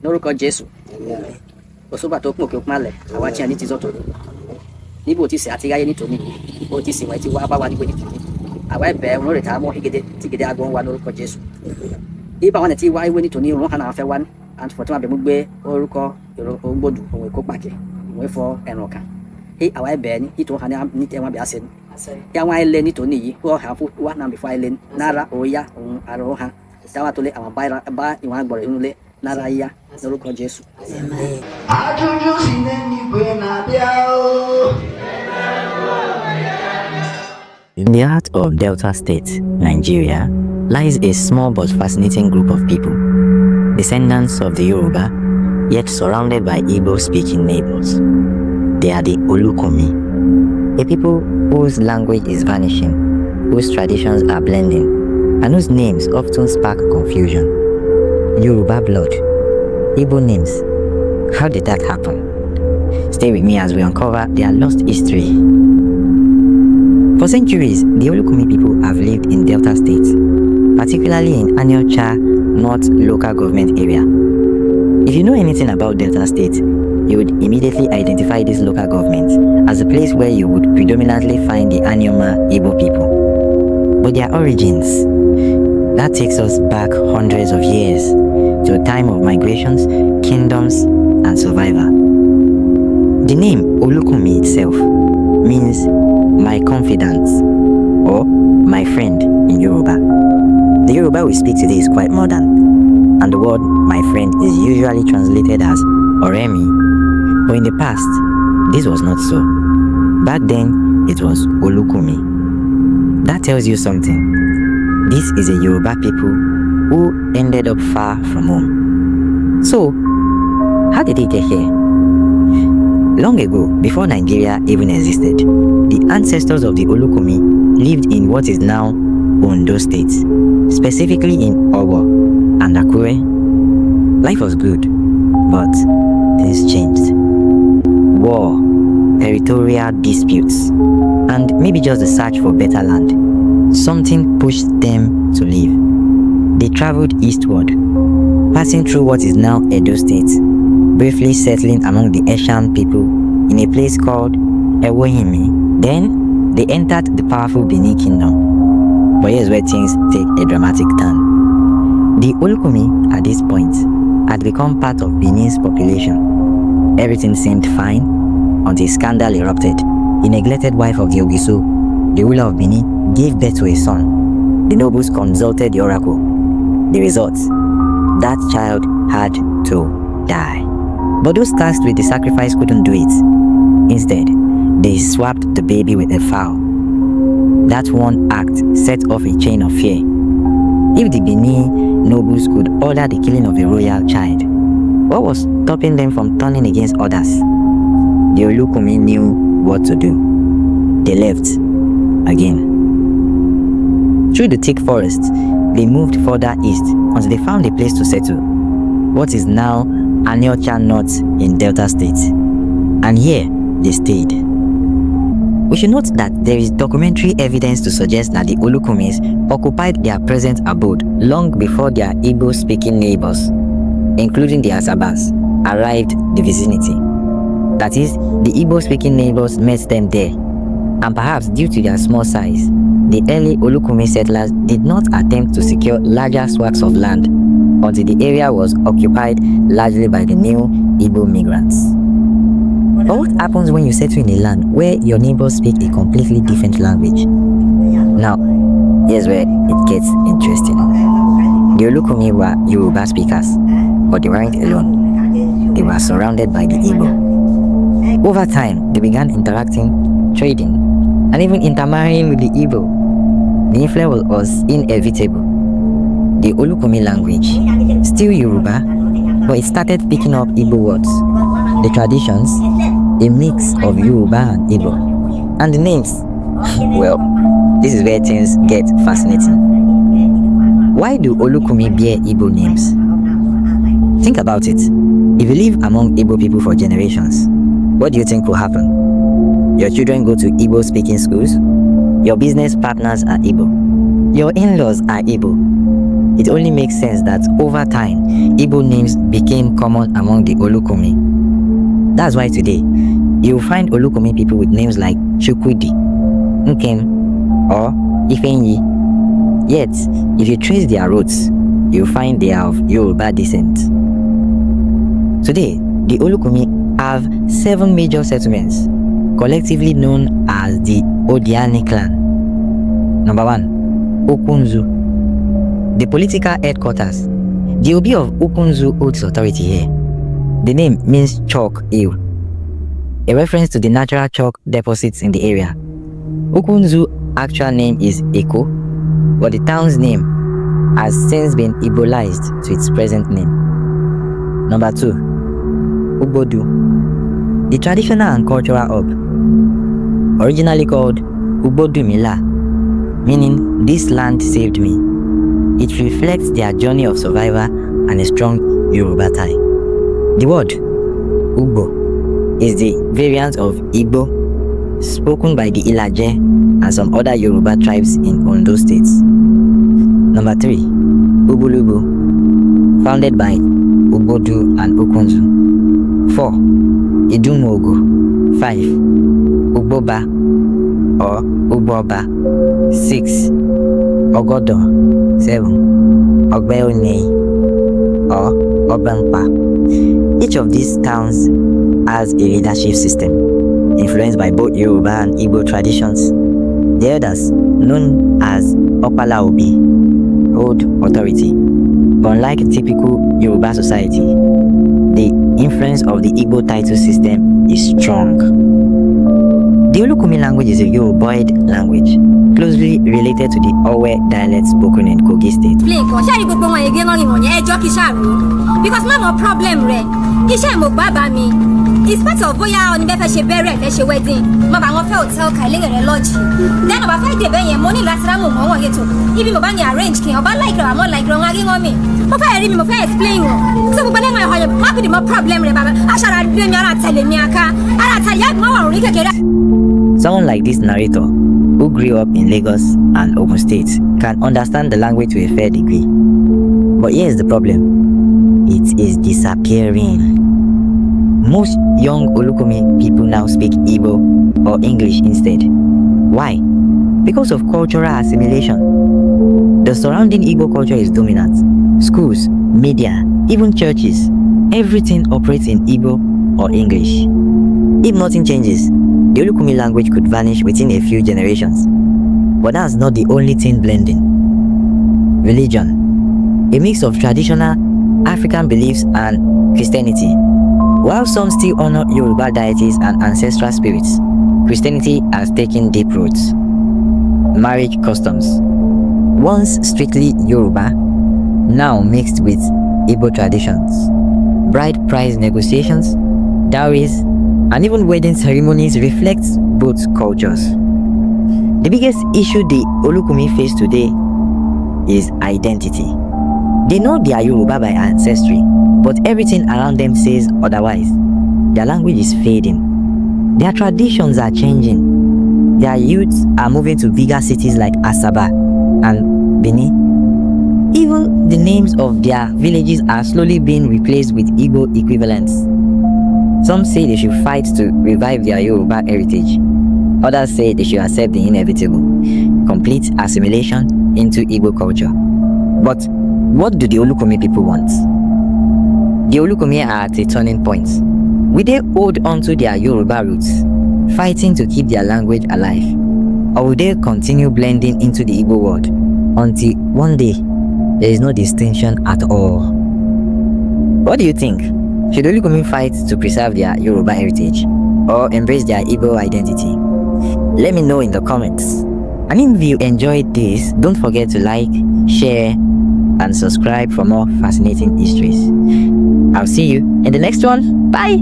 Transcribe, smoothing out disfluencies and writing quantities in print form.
lórúkọ Jésù òṣùbà tó pòkè òpinlẹ̀ àwa tí a ní ti zọ́tò níbo tí sè àti ráyé nítorí ó ti sìn wọ́n ti wá bá wa níbo nítorí àwa ẹ̀bẹ̀ wọn rè tá a mọ́ hígede tí gèdè agbọ̀n wa lórúkọ Jésù ibà wọn ti wá ìwé nítorí òun hàn àfẹ́ wa àti fọ̀tí wọn bẹ̀ mú gbé orúkọ ògbódù òun èkó pàkẹ́ òun ẹ̀fọ́ ẹ̀rùn kan àwa ẹ̀bẹ̀ ni ìtò hàn ní tẹ̀wọ̀n bí a ṣe ní yàwọn ẹlẹ́ nítorí yìí wọ́n hàn fún wa náà bí fún ẹlẹ́ náírà òòyà òun àrò hàn táwa tó lé àwọn bá ìwọ̀n agbọ̀rọ̀ inú lé náírà yíyá lórúkọ Jésù. Àjùjù sì lẹ́ni pé nàbíà ó. In the heart of Delta State, Nigeria, lies a small but fascinating group of people, descendants of the Yoruba, yet surrounded by Igbo-speaking neighbors. They are the Olukumi, a people whose language is vanishing, whose traditions are blending, and whose names often spark confusion. Yoruba blood, Igbo names. How did that happen? Stay with me as we uncover their lost history. For centuries, the Olukumi people have lived in Delta State, particularly in Aniocha North local government area. If you know anything about Delta State, you would immediately identify this local government as a place where you would predominantly find the Anioma Igbo people. But their origins, that takes us back hundreds of years to a time of migrations, kingdoms, and survival. The name Olukumi itself means my confidant or my friend in Yoruba. The Yoruba we speak today is quite modern, and the word my friend is usually translated as Oremi, but in the past, this was not so. Back then, it was Olukumi. That tells you something. This is a Yoruba people who ended up far from home. So, how did they get here? Long ago, before Nigeria even existed, the ancestors of the Olukumi lived in what is now Ondo State, specifically in Owo and Akure. Life was good, but things changed. War, territorial disputes, and maybe just the search for better land. Something pushed them to leave. They traveled eastward, passing through what is now Edo State, briefly settling among the Eshan people in a place called Ewohimi. Then, they entered the powerful Benin Kingdom. But here's where things take a dramatic turn. The Olukumi, at this point, had become part of Benin's population. Everything seemed fine until scandal erupted. The neglected wife of the Ogiso, the ruler of Benin, gave birth to a son. The nobles consulted the oracle. The result, that child had to die. But those tasked with the sacrifice couldn't do it. Instead, they swapped the baby with a fowl. That one act set off a chain of fear. If the Benin nobles could order the killing of a royal child, what was stopping them from turning against others? The Olukumi knew what to do. They left again. Through the thick forest, they moved further east until they found a place to settle, what is now Aniocha North in Delta State. And here, they stayed. We should note that there is documentary evidence to suggest that the Olukumis occupied their present abode long before their Igbo-speaking neighbors, including the Asabas, arrived the vicinity. That is, the Igbo-speaking neighbors met them there, and perhaps due to their small size, the early Olukumi settlers did not attempt to secure larger swaths of land until the area was occupied largely by the new Igbo migrants. But what happens when you settle in a land where your neighbors speak a completely different language? Now, here's where it gets interesting. The Olukumi were Yoruba speakers, but they weren't alone. They were surrounded by the Igbo. Over time, they began interacting, trading, and even intermarrying with the Igbo. The influence was inevitable. The Olukumi language, still Yoruba, but it started picking up Igbo words. The traditions, a mix of Yoruba and Igbo. And the names, well, this is where things get fascinating. Why do Olukumi bear Igbo names? Think about it. If you live among Igbo people for generations, what do you think will happen? Your children go to Igbo-speaking schools? Your business partners are Igbo. Your in-laws are Igbo. it only makes sense that over time, Igbo names became common among the Olukumi. That's why today, you'll find Olukumi people with names like Chukwudi, Nkem, or Ifenyi. Yet, if you trace their roots, you'll find they are of Yoruba descent. Today, the Olukumi have 7 major settlements, collectively known as the Odiani clan. Number 1, Okunzu. The political headquarters. The Obi of Okunzu holds authority here. The name means chalk hill, a reference to the natural chalk deposits in the area. Okunzu actual name is Eko, but the town's name has since been Igbolized to its present name. Number 2, Ubodu. The traditional and cultural hub, originally called Ubodumila, meaning this land saved me. It reflects their journey of survival and a strong Yoruba tie. The word Ugbo is the variant of Igbo spoken by the Ilaje and some other Yoruba tribes in Ondo states. Number 3, Ubulubu, founded by Ubodu and Okunzu. 4, Idumuogo. 5, Ugboba or Ugboba. 6, Ogodo. 7, Ogbeone or Obanpa. Each of these towns has a leadership system influenced by both Yoruba and Igbo traditions. The others, known as Opalaobi, hold authority. Unlike typical Yoruba society, the influence of the Igbo title system is strong. The Olukumi language is a Yoruboid language, closely related to the Owe dialect spoken in Kogi State. Because no problem re. Iṣẹ́ mo baba mi. It's part of bóyá oni be fẹ́ ṣe bẹ̀rẹ̀ fẹ́ ṣe wedding. Mo bá wọn fẹ́ hotel ka ile re lodge. Then o bá fẹ́ dé be yẹn mo ní láti ra mo won yeto. Ibi mo bá ní arrange kin o bá like ra mo like ra won agi won mi. Mo fẹ́ rí mi mo fẹ́ explain won. So gbogbo le mo hoye ma be mo problem re baba. Ashara bi mi ara tẹ̀lé mi aka. Ara ta ya mo wa ori kekere. Someone like this narrator, who grew up in Lagos and Ogun State, can understand the language to a fair degree. But here's the problem. It is disappearing. Most young Olukumi people now speak Igbo or English instead. Why? Because of cultural assimilation. The surrounding Igbo culture is dominant. Schools, media, even churches, everything operates in Igbo or English. If nothing changes, the Olukumi language could vanish within a few generations. But that's not the only thing blending. Religion, a mix of traditional African beliefs and Christianity. While some still honor Yoruba deities and ancestral spirits, Christianity has taken deep roots. Marriage customs, once strictly Yoruba, now mixed with Igbo traditions. Bride price negotiations, dowries, and even wedding ceremonies reflect both cultures. The biggest issue the Olukumi face today is identity. They know they are Yoruba by ancestry, but everything around them says otherwise. Their language is fading. Their traditions are changing. Their youths are moving to bigger cities like Asaba and Benin. Even the names of their villages are slowly being replaced with Igbo equivalents. Some say they should fight to revive their Yoruba heritage. Others say they should accept the inevitable, complete assimilation into Igbo culture. But what do the Olukumi people want? The Olukumi are at a turning point. Will they hold on to their Yoruba roots, fighting to keep their language alive? Or will they continue blending into the Igbo world until one day there is no distinction at all? What do you think? Should Olukumi fight to preserve their Yoruba heritage or embrace their Igbo identity? Let me know in the comments. And if you enjoyed this, don't forget to like, share, and subscribe for more fascinating histories. I'll see you in the next one. Bye!